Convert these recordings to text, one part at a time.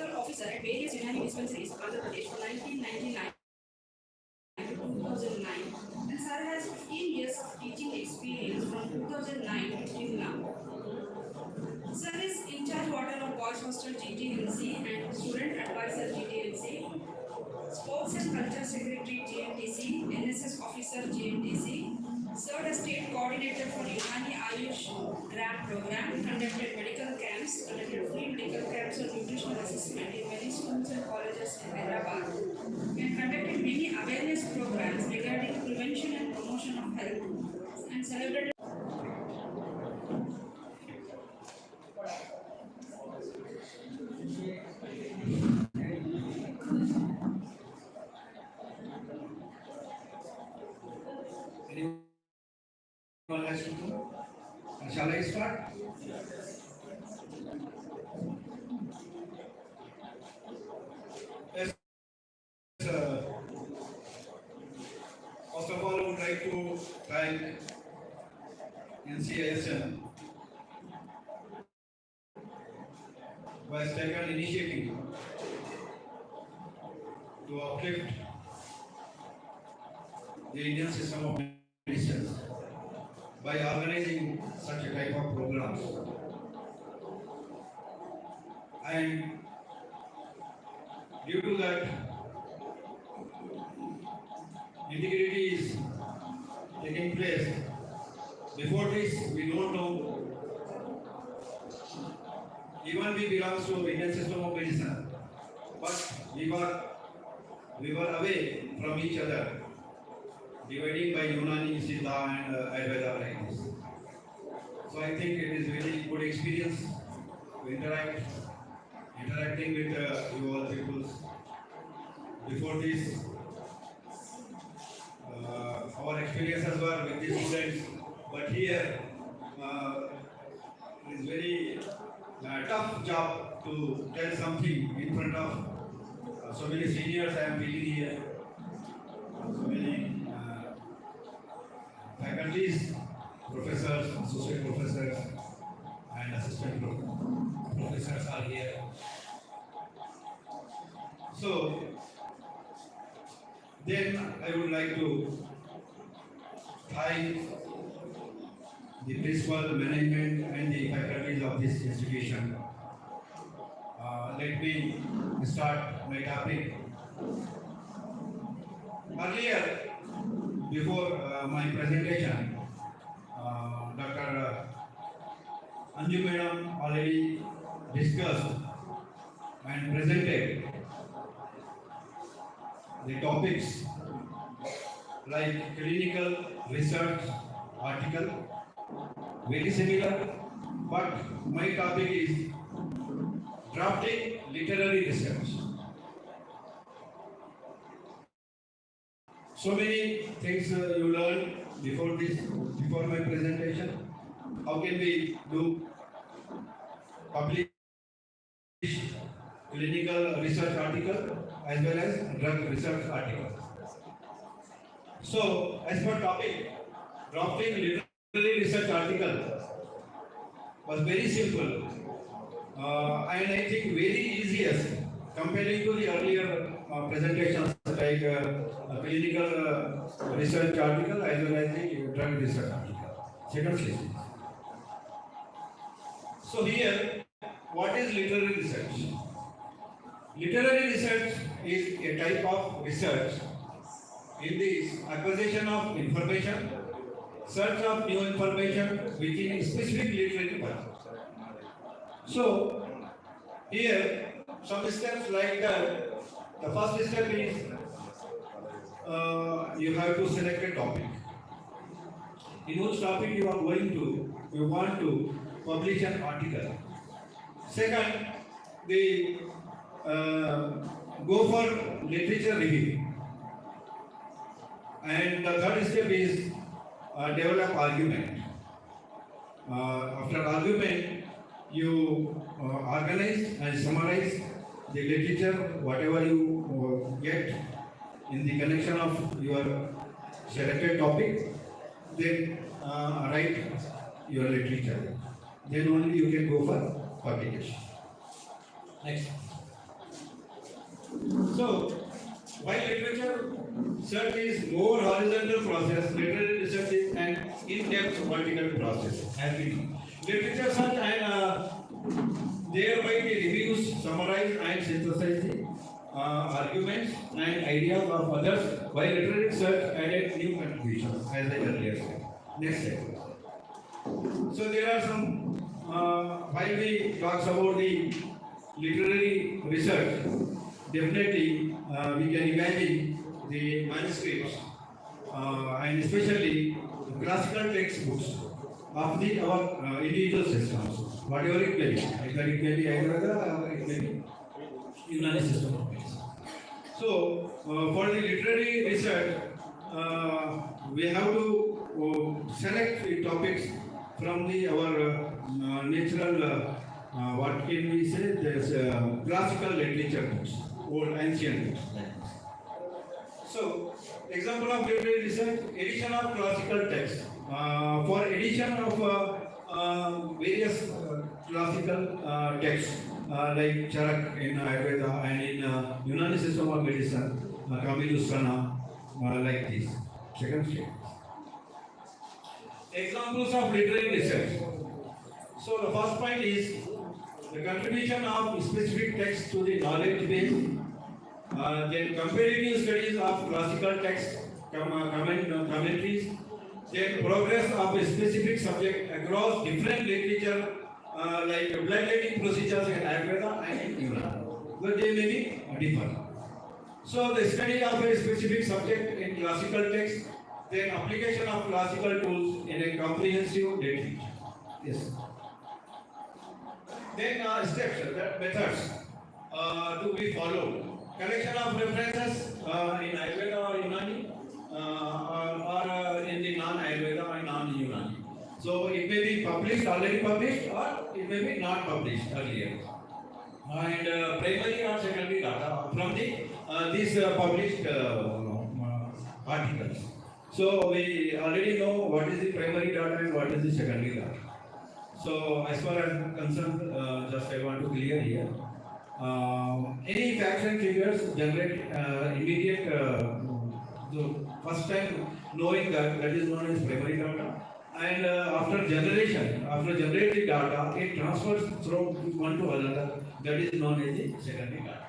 medical officer at various Unani dispensaries, Andhra Pradesh from 1999 to 2009. And sir has 15 years of teaching experience from 2009 to till now. Sir is in charge water of Boys Hostel GTMC and student advisor GTMC, Sports and Culture Secretary GMTC, NSS Officer GMTC, served as state coordinator for Unani Ayush grant program, conducted medical camps, conducted free medical camps on nutritional assessment in many schools and colleges in Hyderabad, and conducted many awareness programs regarding prevention and promotion of health, and celebrated Anyone has to do? Shall I start? Yes. First of all, I would like to thank NCISM who has taken initiative to uplift the Indian system of medicine by organizing such a type of programs. And due to that, integrity is taking place. Before this, we don't know. Even we belong to Indian system of medicine, but we were away from each other, dividing by Unani, Siddha and Ayurveda like this. So I think it is really good experience to interacting with you all people. Before this, our experiences were with the students, but here it is very tough job to tell something in front of so many seniors I am feeling here, so many faculties, professors, associate professors, and assistant professors are here. So, then I would like to thank the principal, management, and the faculties of this institution. Let me start my topic. Earlier, before my presentation, Dr. Anju Madam already discussed and presented the topics like clinical research article, very similar, but my topic is drafting literary research. So many things you learned before my presentation. How can we do publish clinical research article as well as drug research article? So, as per topic, drafting literary research article was very simple and I think very easiest comparing to the earlier presentations like clinical research article as well as the drug research article. Second slide. So here, what is literary research? Literary research is a type of research in the acquisition of information, search of new information within a specific literary work. So here, some steps like that. The first step is you have to select a topic. In which topic you are going to, you want to publish an article. Second, go for literature review. And the third step is develop argument. After argument, you organize and summarize the literature, whatever you get in the connection of your selected topic, then write your literature. Then only you can go for publication. Next. So, while literature search is more horizontal process, literary research is an in-depth vertical process. As we know, literature search and thereby the reviews, summarize and synthesize the arguments and ideas of others, while literary research added new contributions, as I earlier said. Next slide. So there are some, while we talk about the literary research, definitely we can imagine the manuscripts and especially the classical textbooks of the our individual systems, whatever it may be, either it may be Ayurveda or it may be Unani system of medicine. So for the literary research, we have to select the topics from the our natural what can we say, there's classical literature books, old ancient books like this. So example of literary research, edition of classical text. For edition of various classical texts like Charak in Ayurveda and in Unani system of medicine, Kamilusana, like this. Second step. Examples of literary research. So the first point is the contribution of specific text to the knowledge base, then comparative studies of classical text, commentaries, then progress of a specific subject across different literature like bloodletting procedures in Ayurveda and in Unani, but they may be different. So the study of a specific subject in classical text, then application of classical tools in a comprehensive literature. Yes. Then steps, methods to be followed. Collection of references in Ayurveda or Unani or in the non-Ayurveda or non-Unani. So it may be published, already published, or it may be not published earlier. And primary or secondary data from the these published articles. So we already know what is the primary data and what is the secondary data. So as far as I'm concerned, just I want to clear here. Any facts and figures generate immediate, the first time knowing that is known as primary data. And after generation, after generating data, it transfers from one to another. That is known as the secondary data.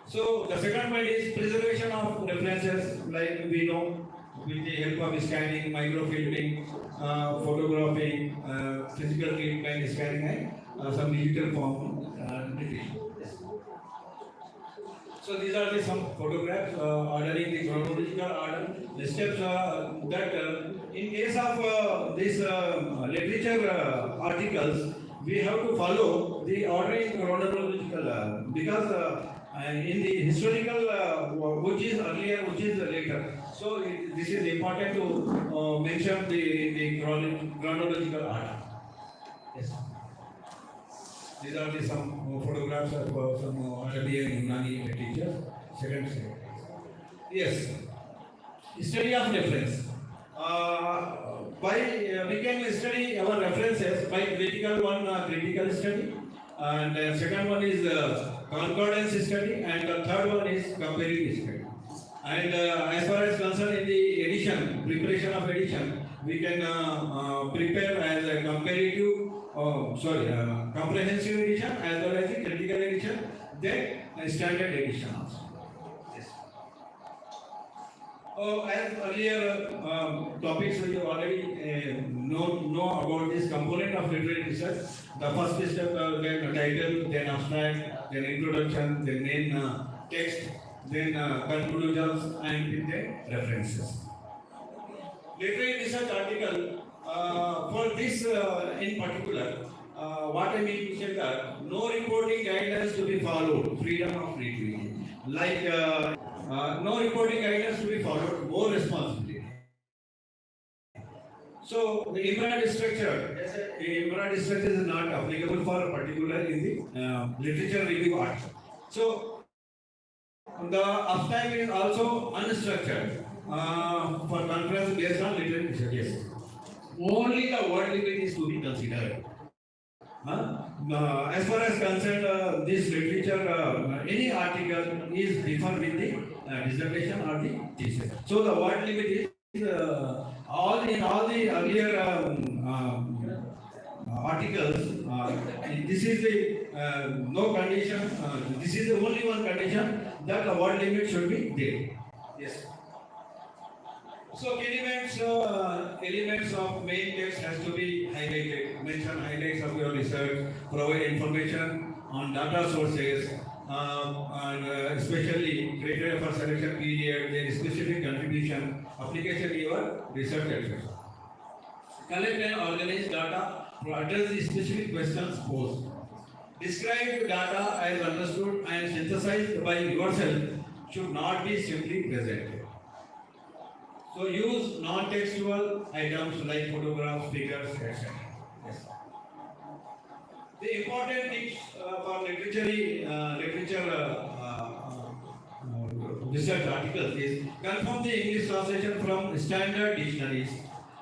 So the second point is preservation of references, like we know, with the help of scanning, microfilming, photographing, physical treatment, scanning, and some digital form retrieving. So these are the some photographs ordering the chronological order. The steps that in case of these literature articles, we have to follow the ordering chronological because in the historical which is earlier, which is later. So this is important to mention the chronological order. Yes. These are the some photographs of some Arabian Unani literature. Second slide. Yes. Study of reference. We can study our references by critical one, critical study, and second one is concordance study, and the third one is comparative study. And as far as concerned in the edition, preparation of edition, we can prepare as a comparative. Comprehensive edition as well as the critical edition, then standard edition also. Yes. As earlier topics we already know about this component of literary research. The first step, then title, then abstract, then introduction, then main text, then conclusions, and then references. Literary research article. For this in particular, what I mean to say that no reporting guidelines to be followed, freedom of retrieval. Like no reporting guidelines to be followed, more responsibility. So the IMRAD structure is not applicable for particular in the literature review article. So the uptime is also unstructured for conference based on literary research. Yes. Only the word limit is to be considered. As far as concerned, this literature, any article is differ with the dissertation or the thesis. So the word limit is all the earlier articles. This is the no condition. This is the only one condition that the word limit should be there. Yes. So elements of main text has to be highlighted. Mention highlights of your research, provide information on data sources, and especially criteria for selection period, their specific contribution, application in your research efforts. Collect and organize data to address the specific questions posed. Describe data as understood and synthesized by yourself should not be simply presented. So use non-textual items like photographs, figures, etc. Yes. The important tips for research articles is confirm the English translation from standard dictionaries,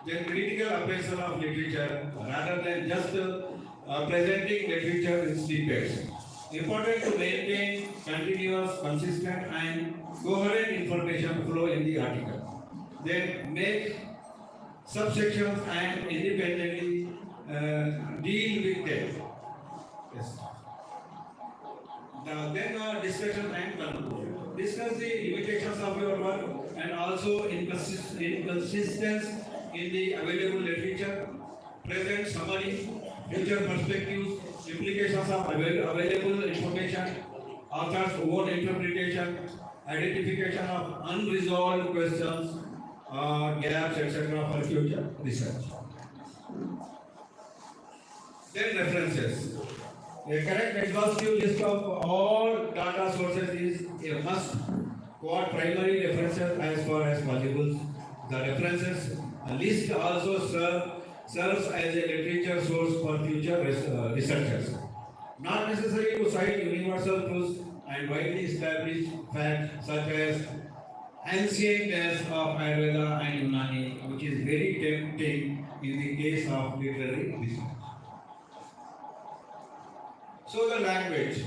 then critical appraisal of literature rather than just presenting literature in snippets. Important to maintain continuous, consistent, and coherent information flow in the article. Then make subsections and independently deal with them. Yes. Then discussion and conclusion. Discuss the limitations of your work and also inconsistencies in the available literature. Present summary, future perspectives, implications of available information, author's own interpretation, identification of unresolved questions, gaps, etc. for future research. Then references. A correct exhaustive list of all data sources is a must. Quote primary references as far as possible. The references list also serves as a literature source for future researchers. Not necessary to cite universal truths and widely established facts such as ancientness of Ayurveda and Unani, which is very tempting in the case of literary research. So the language.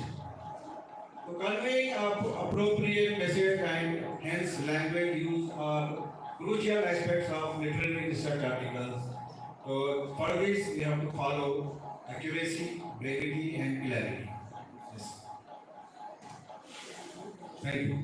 To convey appropriate message and hence language use are crucial aspects of literary research articles. So for this we have to follow accuracy, brevity and clarity. Yes. Thank you.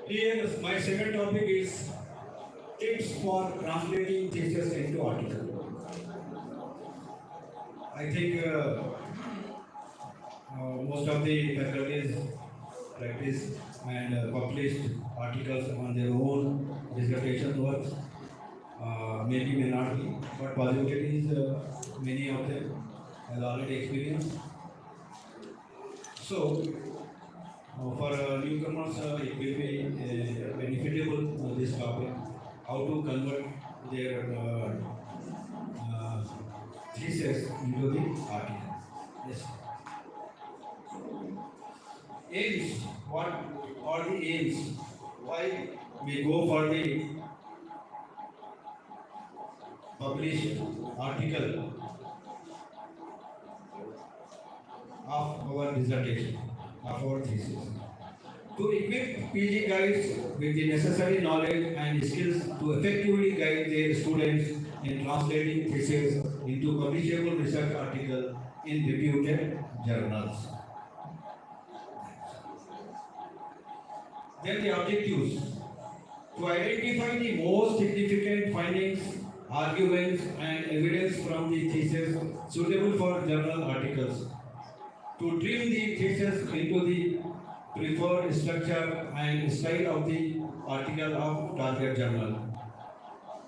Here, my second topic is tips for translating thesis into article. I think most of the faculties practice and published articles on their own dissertation works. Maybe may not be, but possibilities many of them have already experienced. So, for newcomers, it will be benefitable this topic, how to convert their thesis into the article. Yes. Aims. What are the aims? Why we go for the published article of our dissertation, of our thesis? to equip PG guides with the necessary knowledge and skills to effectively guide their students in translating theses into publishable research articles in reputed journals. Then the objectives: to identify the most significant findings, arguments, and evidence from the thesis suitable for journal articles, to trim the thesis into the preferred structure and style of the article of target journal.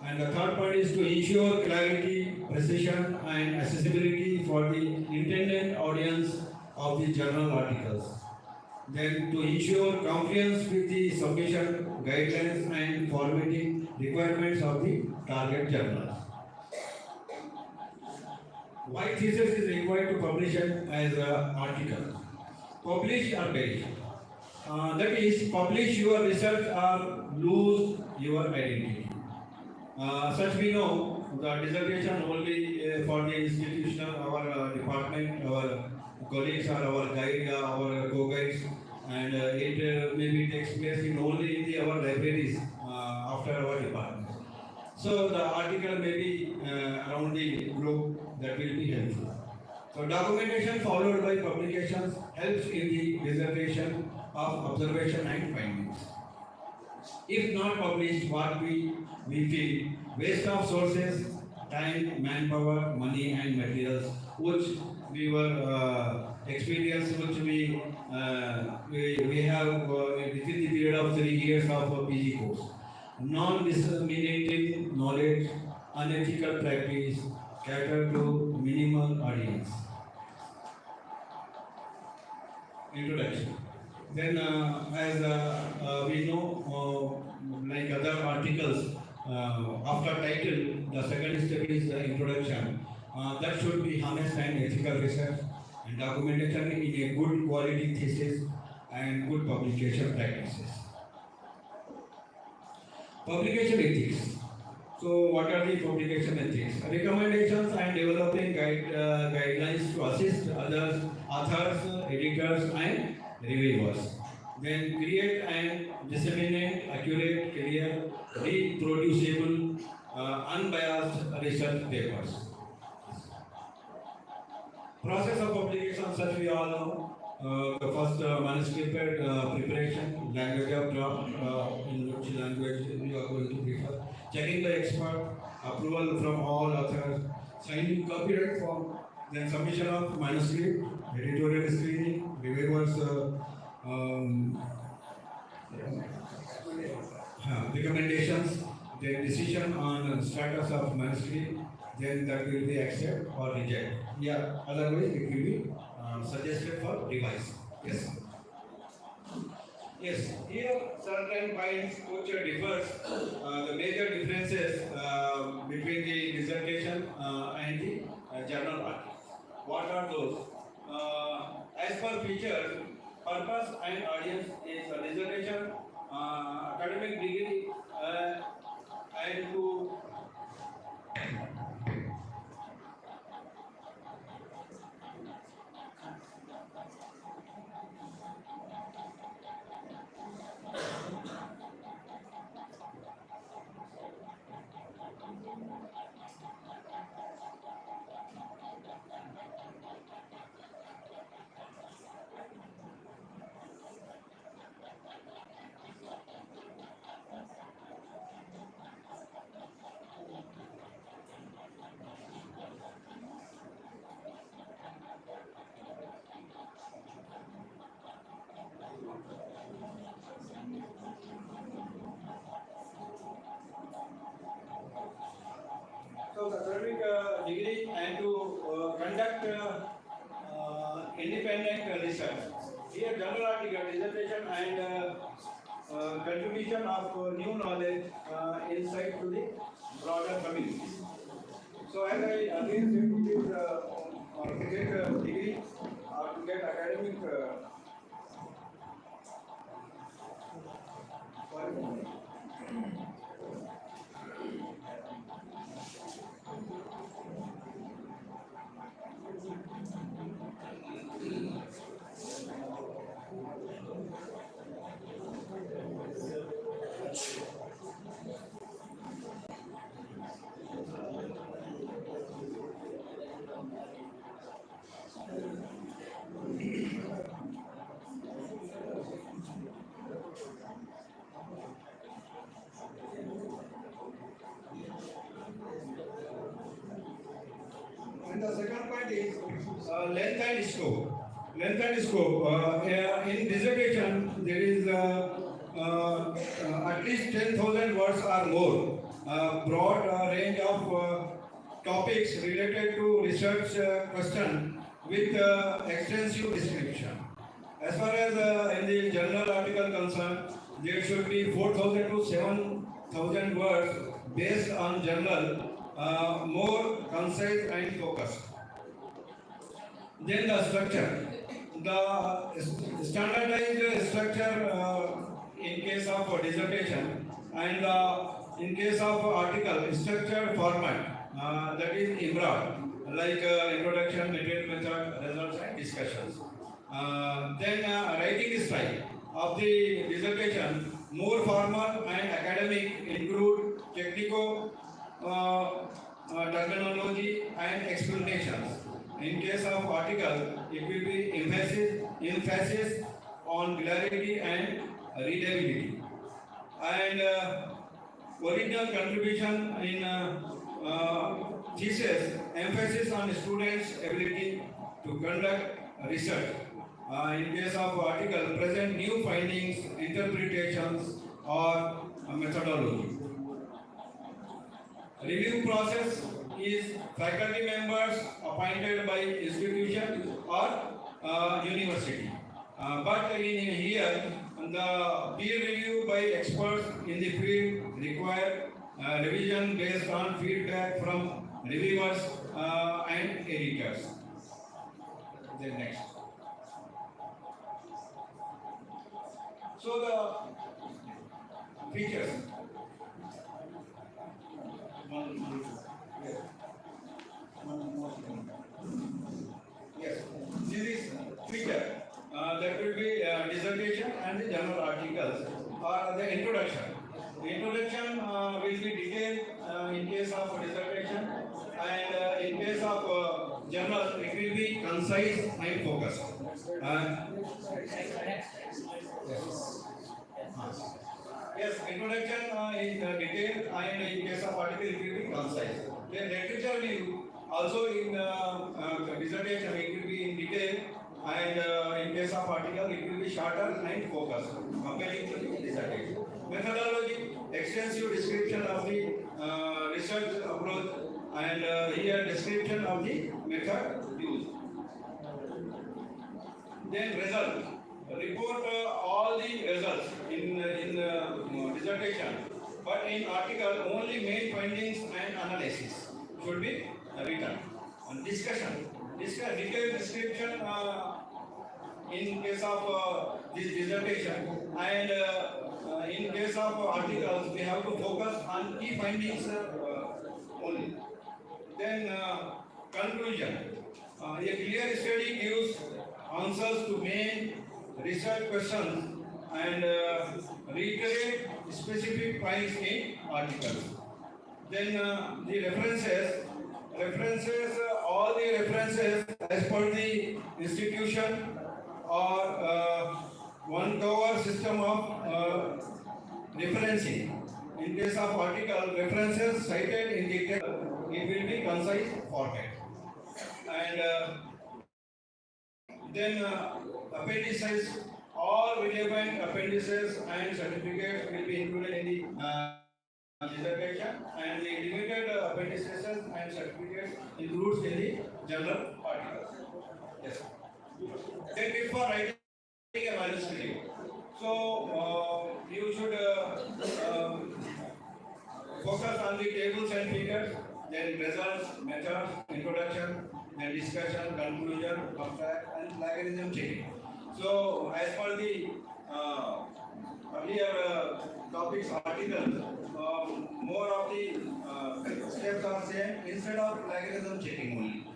And the third point is to ensure clarity, precision, and accessibility for the intended audience of the journal articles. Then to ensure compliance with the submission guidelines and formatting requirements of the target journal. Why thesis is required to publish it as an article? Publish or perish. That is, publish your research or lose your identity. Such we know, the dissertation only for the institutional, our department, our colleagues or our guide, our co-guides, and it maybe takes place in only in our libraries after our department. So the article may be around the globe, that will be helpful. So documentation followed by publications helps in the dissertation of observation and findings. If not published, what we feel waste of sources, time, manpower, money, and materials, which we were experienced, which we have within the period of 3 years of a PG course. Non-disseminating knowledge, unethical practice, cater to minimal audience. Introduction. Then, as we know, like other articles, after title, the second step is the introduction. That should be honest and ethical research and documentation in a good quality thesis and good publication practices. Publication ethics. So, what are the publication ethics? Recommendations and developing guidelines to assist others, authors, editors, and reviewers. Then create and disseminate accurate, clear, reproducible, unbiased research papers. Process of publication, such we all know. The first manuscript preparation, language of draft, in which language you are going to prefer. Checking the expert, approval from all authors, signing copyright form, then submission of manuscript, editorial screening, reviewers recommendations, then decision on status of manuscript, then that will be accept or reject. Yeah, otherwise it will be suggested for revise. Yes. Yes, here certain points which differs, the major differences between the dissertation and the journal article. What are those? As per features, purpose and audience is a dissertation, academic degree, and to so the academic degree and to conduct independent research. Here, journal article, dissertation, and contribution of new knowledge insight to the broader community. So, as I again said, to get degree or to get academic. Length and scope. Length and scope. In dissertation, there is at least 10,000 words or more. Broad range of topics related to research question with extensive description. As far as in the journal article concerned, there should be 4,000 to 7,000 words based on journal, more concise and focused. Then the structure. The standardized structure in case of dissertation and in case of article, structured format that is IMRA, like introduction, material method, results and discussions. Then writing style of the dissertation, more formal and academic, include technical terminology and explanations. In case of article, it will be emphasis on clarity and readability. And original contribution in thesis, emphasis on students' ability to conduct research. In case of article, present new findings, interpretations, or methodology. Review process is faculty members appointed by institution or university. But in here, the peer review by experts in the field require revision based on feedback from reviewers and editors. Then next. So the features. Yes, this is feature. That will be dissertation and the journal articles or the introduction. The introduction will be detailed in case of dissertation, and in case of journal it will be concise and focused. Yes, introduction is detailed, and in case of article it will be concise. Then literature review also in dissertation it will be in detail, and in case of article it will be shorter and focused comparing to the dissertation. Methodology, extensive description of the research approach, and here description of the method used. Then result. Report all the results in dissertation, but in article only main findings and analysis should be written. And discussion, detailed description in case of this dissertation, and in case of articles we have to focus on key findings only. Then conclusion. A clear study gives answers to main research questions and reiterate specific points in articles. Then the references, all the references as per the institution or one cover system of referencing. In case of article, references cited in the text, it will be concise format. And then appendices, all relevant appendices and certificates will be included in the dissertation, and the limited appendices and certificates includes in the journal articles. Yes. Then before writing a manuscript, so you should focus on the tables and figures, then results, methods, introduction, then discussion, conclusion, abstract, and plagiarism checking. So, as per the earlier topics article, more of the steps are same instead of plagiarism checking only.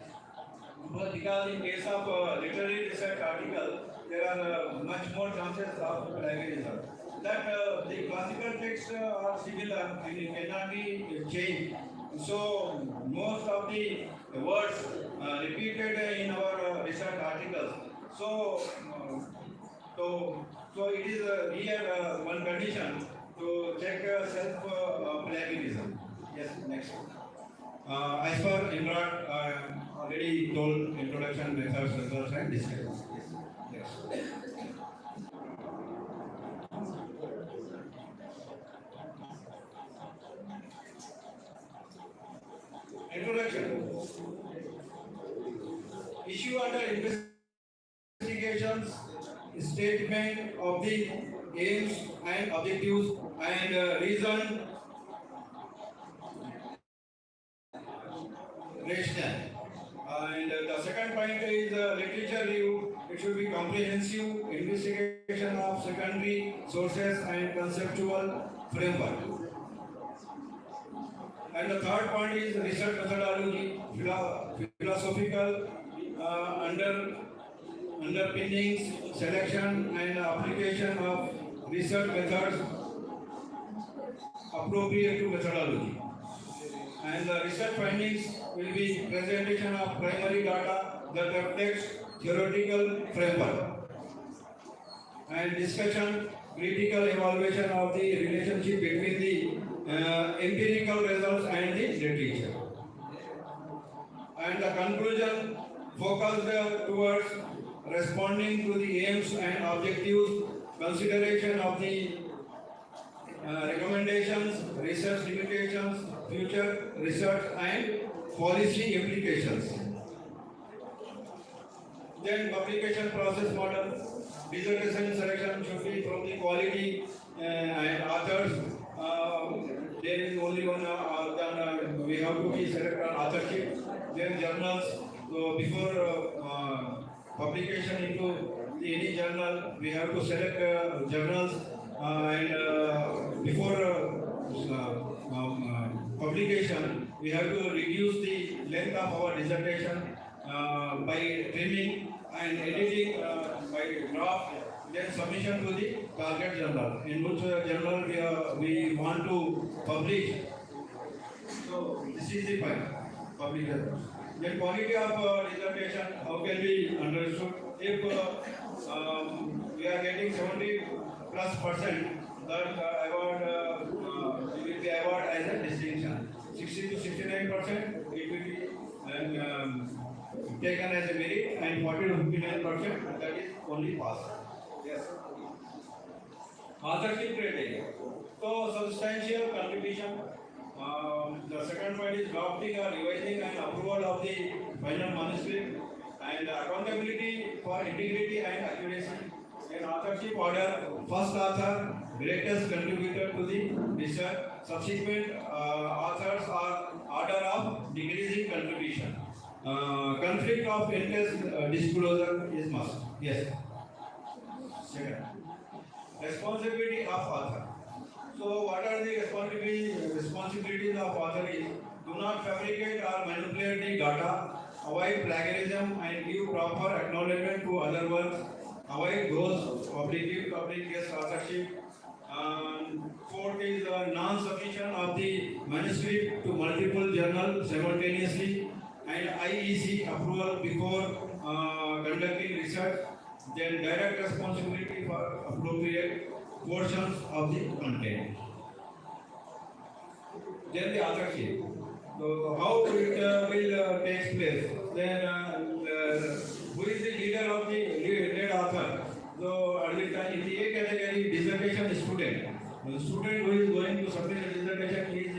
But because in case of literary research article, there are much more chances of plagiarism. That the classical texts are similar and it cannot be changed. So most of the words repeated in our research articles. So it is here one condition to check self plagiarism. Yes, next. As per IMRAT, already told introduction, methods, results, and discussion. Yes. Introduction. Issue under investigations, statement of the aims and objectives and reason, rationale. And the second point is literature review. It should be comprehensive investigation of secondary sources and conceptual framework. And the third point is research methodology, philosophical underpinnings, selection and application of research methods appropriate to methodology. And the research findings will be presentation of primary data that reflects theoretical framework and discussion, critical evaluation of the relationship between the empirical results and the literature. And the conclusion focused towards responding to the aims and objectives, consideration of the recommendations, research limitations, future research and policy implications. Then publication process model, dissertation selection should be from the quality and authors. There is only one we have to be select an authorship. Then journals. So before publication into any journal, we have to select journals and before publication, we have to reduce the length of our dissertation by trimming and editing by draft, then submission to the target journal, in which journal we want to publish. So this is the point, publication. Then quality of dissertation, how can be understood? If we are getting 70+%, that award will be award as a distinction. 60 to 69%, it will be taken as a merit, and 40 to 59%, that is only pass. Yes. Authorship criteria. So substantial contribution. The second point is drafting or revising and approval of the final manuscript, and accountability for integrity and accuracy. In authorship order, first author, greatest contributor to the research, subsequent authors are order of decreasing contribution. Conflict of interest disclosure is must. Yes. Second. Responsibility of author. So what are the responsibilities of author is: do not fabricate or manipulate the data, avoid plagiarism and give proper acknowledgement to other works, avoid those public guest authorship. Fourth is non-submission of the manuscript to multiple journals simultaneously, and IEC approval before conducting research. Then direct responsibility for appropriate portions of the content. Then the authorship. So how it will take place? Then who is the leader of the lead author? So at the time, in the A category, dissertation student. The student who is going to submit a dissertation is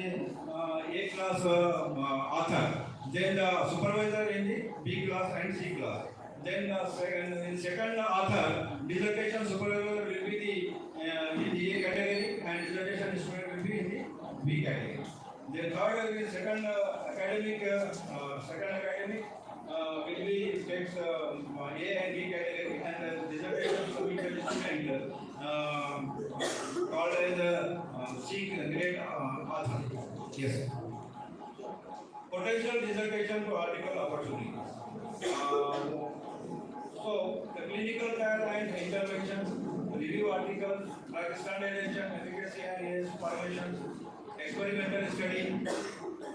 a class author. Then the supervisor in the B class and C class. Then in second author, dissertation supervisor will be in the A category, and dissertation student will be in the B category. The third is second academic will be takes A and B category, and dissertation submitted student called as C grade author. Yes. Potential dissertation to article opportunity. So the clinical trial and interventions, review articles, drug standardization, efficacy and its formation, experimental study,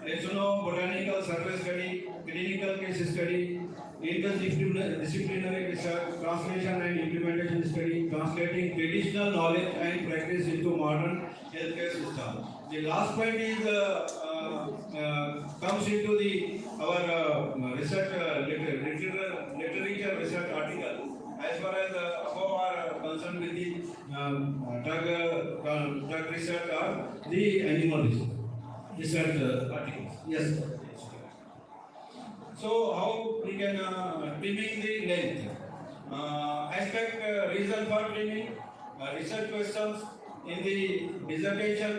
ethno-botanical survey study, clinical case study, interdisciplinary research, translation and implementation study, translating traditional knowledge and practice into modern healthcare system. The last point is comes into our research literature research article. As far as above are concerned with the drug research or the animal research articles. Yes. So how we can trimming the length? Aspect reason for trimming, research questions in the dissertation.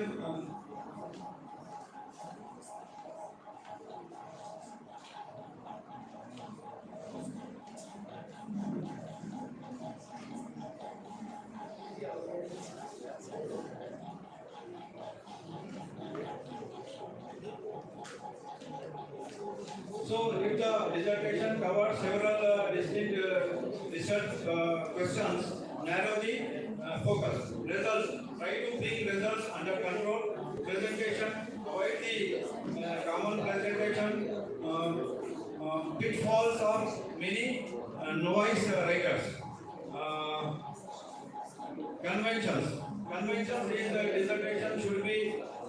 So, if the dissertation covers several distinct research questions, narrow the focus. Results. Try to bring results under control. Presentation. Avoid the common presentation pitfalls of many novice writers. Conventions. Conventions is the dissertation should be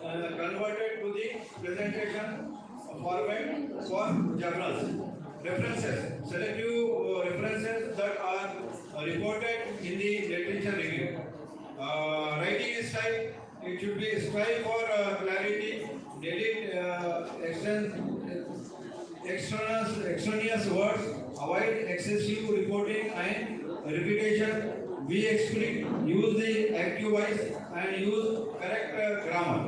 converted to the presentation format for journals. References. Selective references that are reported in the literature review. Writing style. It should be style for clarity. Delete extraneous words. Avoid excessive reporting and repetition. Be explicit. Use the active voice and use correct grammar.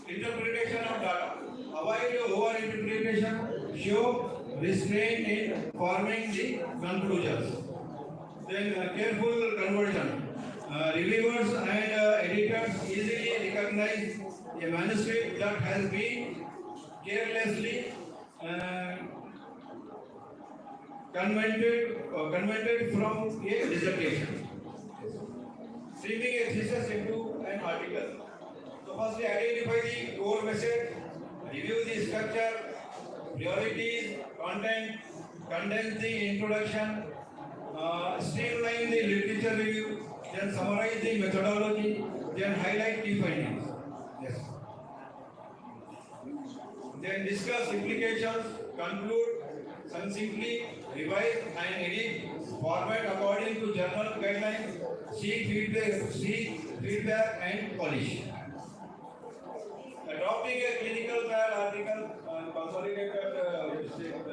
Interpretation of data. Avoid over-interpretation. Show restraint in forming the conclusions. Then careful conversion. Reviewers and editors easily recognize a manuscript that has been carelessly converted from a dissertation. Trimming a thesis into an article. So firstly identify the core message, review the structure, priorities, content, condense the introduction, streamline the literature review, then summarize the methodology, then highlight key findings. Yes. Then discuss implications, conclude succinctly, revise and edit, format according to journal guidelines, seek feedback and polish. Adopting a clinical trial article, consolidated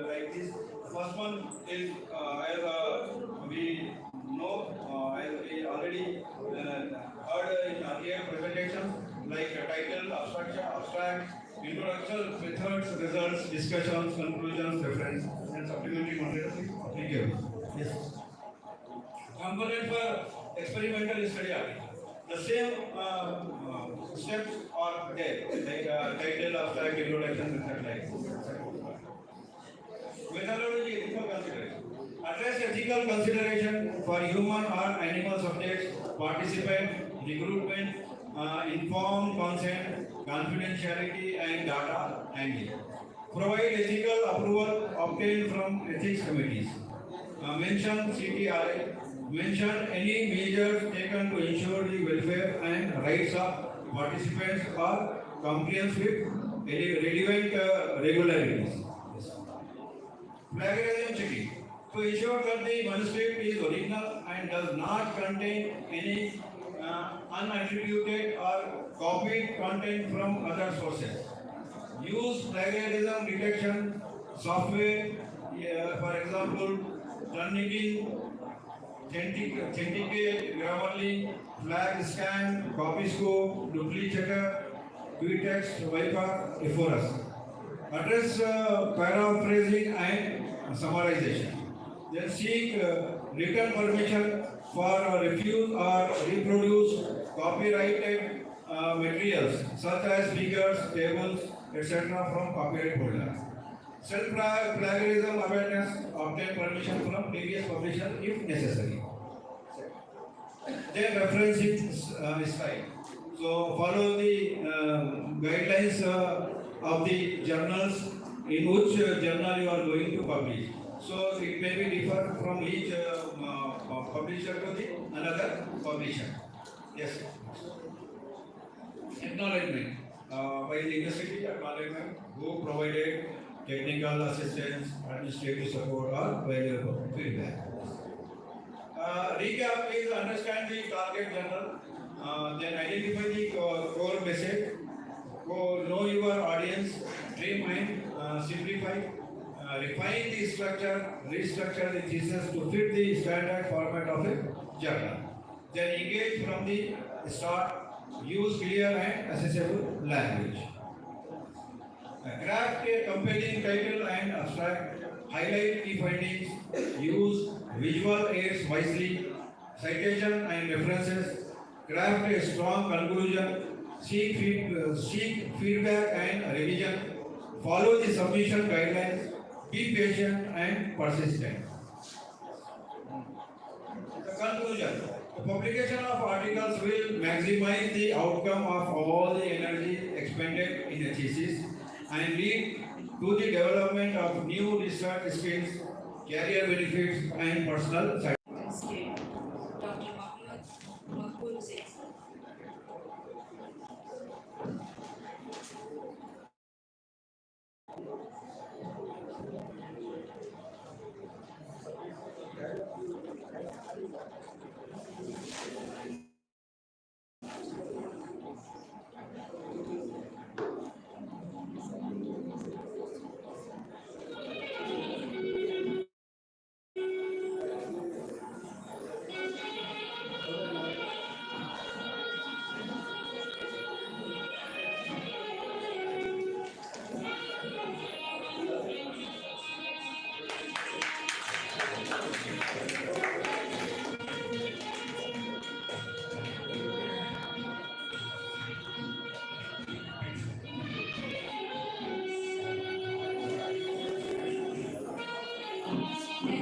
like this. First one is as we know, as we already heard in earlier presentations, like title, abstract, introduction, methods, results, discussions, conclusions, reference, and supplementary material applicable. Yes. Component for experimental study article. The same steps are there, like title, abstract, introduction, method, like. Methodology, ethical consideration. Address ethical consideration for human or animal subjects, participant, recruitment, informed consent, confidentiality and data handling. Provide ethical approval obtained from ethics committees. Mention CTRA. Mention any measures taken to ensure the welfare and rights of participants or compliance with relevant regularities. Plagiarism checking. To ensure that the manuscript is original and does not contain any unattributed or copied content from other sources. Use plagiarism detection software, for example, Turnitin, Authenticate, Grammarly, Flag Scan, Copyscope, Duplicator, QText, Viper, Ephorus. Address paraphrasing and summarization. Then seek written permission for refuse or reproduce copyrighted materials such as figures, tables, etc. from copyright holder. Self-plagiarism awareness, obtain permission from previous publisher if necessary. Then referencing style. So follow the guidelines of the journals in which journal you are going to publish. So it may be differ from each publisher to the another publisher. Yes. Acknowledgement by the university acknowledgement who provided technical assistance, administrative support, or valuable feedback. Recap is understand the target journal, then identify the core message, know your audience, dream mind, simplify, refine the structure, restructure the thesis to fit the standard format of a journal. Then engage from the start, use clear and accessible language. Craft a compelling title and abstract, highlight key findings, use visual aids wisely, citation and references, craft a strong conclusion, seek feedback and revision, follow the submission guidelines, be patient and persistent. The conclusion. The publication of articles will maximize the outcome of all the energy expended in a thesis and lead to the development of new research skills, career benefits, and personal satisfaction. State Dr. Mahmoud Sheikh.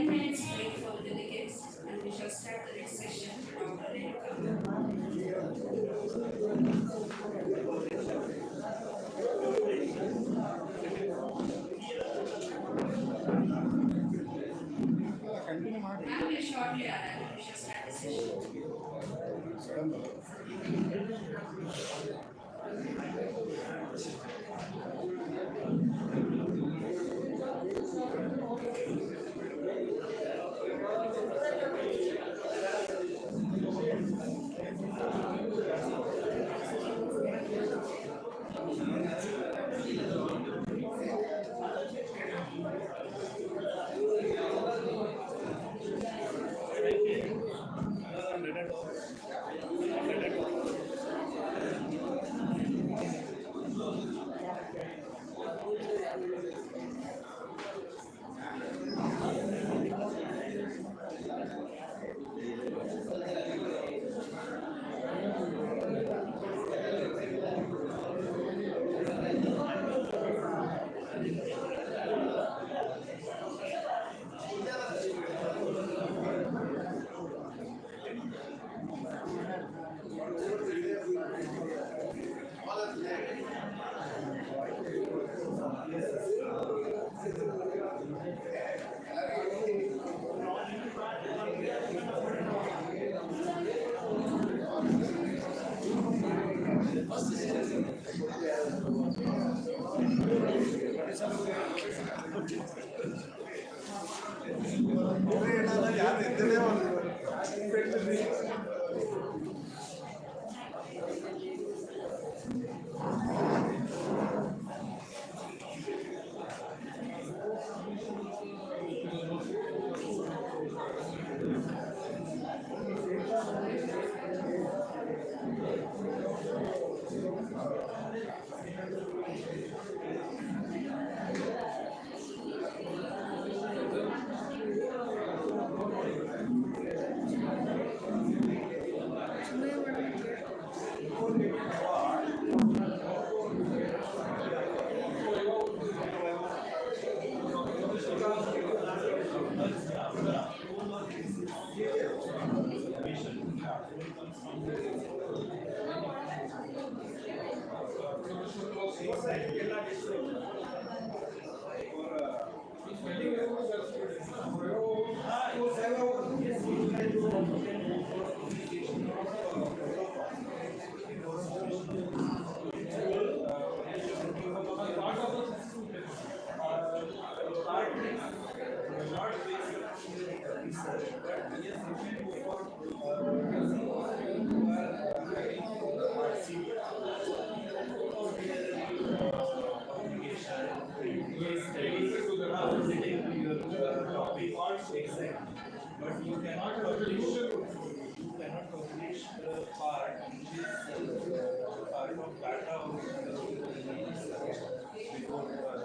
Break for the delegates, and we shall start the next session. Ma'am will shortly arrive. We shall start the session. but you cannot publish the part which is the part of data which is research before